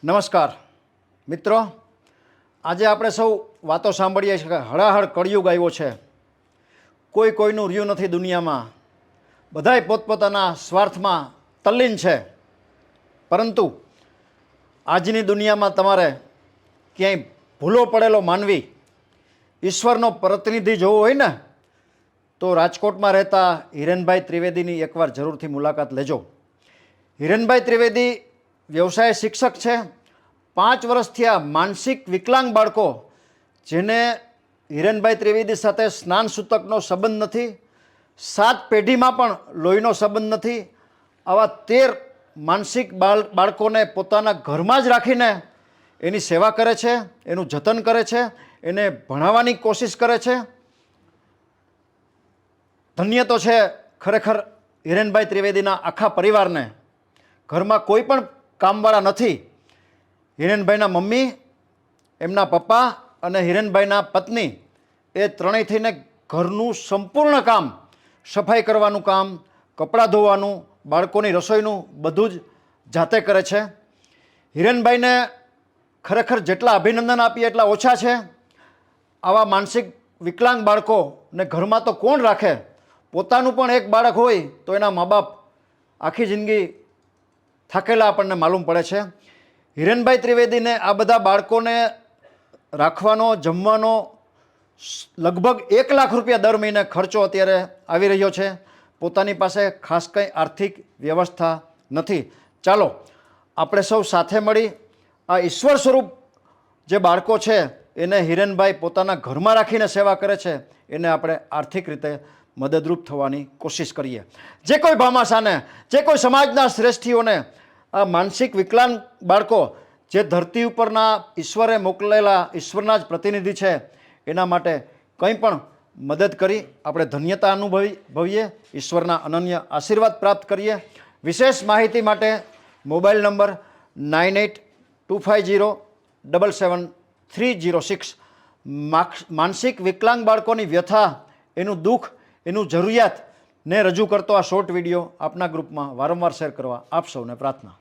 નમસ્કાર મિત્રો, આજે આપણે સૌ વાતો સાંભળીએ છીએ કે હળાહળ કળિયુગ આવ્યો છે. કોઈ કોઈનું રહ્યું નથી દુનિયામાં, બધાય પોતપોતાના સ્વાર્થમાં તલ્લીન છે. પરંતુ આજની દુનિયામાં તમારે ક્યાંય ભૂલો પડેલો માનવી ઈશ્વરનો પ્રતિનિધિ જોવો હોય ને તો રાજકોટમાં રહેતા હિરેનભાઈ ત્રિવેદીની એકવાર જરૂરથી મુલાકાત લેજો. હિરેનભાઈ ત્રિવેદી વ્યવસાય શિક્ષક છે. 5 વર્ષથી આ માનસિક વિકલાંગ બાળકો જેને હિરેનભાઈ ત્રિવેદી સાથે સ્નાન સૂતકનો સંબંધ નથી, 7 પેઢીમાં પણ લોહીનો સંબંધ નથી, આવા 13 માનસિક બાળકોને પોતાના ઘરમાં જ રાખીને એની સેવા કરે છે, એનું જતન કરે છે, એને ભણાવવાની કોશિશ કરે છે. ધન્ય તો છે ખરેખર હિરેનભાઈ ત્રિવેદીના આખા પરિવારને. ઘરમાં કોઈ પણ કામવાળા નથી. હિરેનભાઈના મમ્મી, એમના પપ્પા અને હિરેનભાઈના પત્ની એ ત્રણેય થઈને ઘરનું સંપૂર્ણ કામ, સફાઈ કરવાનું કામ, કપડાં ધોવાનું, બાળકોની રસોઈનું બધું જ જાતે કરે છે. હિરેનભાઈને ખરેખર જેટલા અભિનંદન આપીએ એટલા ઓછા છે. આવા માનસિક વિકલાંગ બાળકોને ઘરમાં તો કોણ રાખે? પોતાનું પણ એક બાળક હોય તો એના મા બાપ આખી જિંદગી થાકેલા આપણને માલુમ પડે છે. હિરેનભાઈ ત્રિવેદીને આ બધા બાળકોને રાખવાનો, જમવાનો લગભગ 1 લાખ રૂપિયા દર મહિને ખર્ચો અત્યારે આવી રહ્યો છે. પોતાની પાસે ખાસ કંઈ આર્થિક વ્યવસ્થા નથી. ચાલો આપણે સૌ સાથે મળી આ ઈશ્વર સ્વરૂપ જે બાળકો છે એને હિરેનભાઈ પોતાના ઘરમાં રાખીને સેવા કરે છે, એને આપણે આર્થિક રીતે મદદરૂપ થવાની કોશિશ કરીએ. જે કોઈ ભામાશાને, જે કોઈ સમાજના શ્રેષ્ઠીઓને આ માનસિક વિકલાંગ બાળકો જે ધરતી ઉપરના ઈશ્વરે મોકલેલા ઈશ્વરના જ પ્રતિનિધિ છે, એના માટે કંઈ પણ મદદ કરી આપણે ધન્યતા અનુભવીએ, ઈશ્વરના અનન્ય આશીર્વાદ પ્રાપ્ત કરીએ. વિશેષ માહિતી માટે મોબાઈલ નંબર 9825077306. માનસિક વિકલાંગ બાળકોની વ્યથા, એનું દુઃખ, એનું જરૂરિયાતને રજૂ કરતો આ શોર્ટ વિડીયો આપના ગ્રુપમાં વારંવાર શેર કરવા આપ સૌને પ્રાર્થના.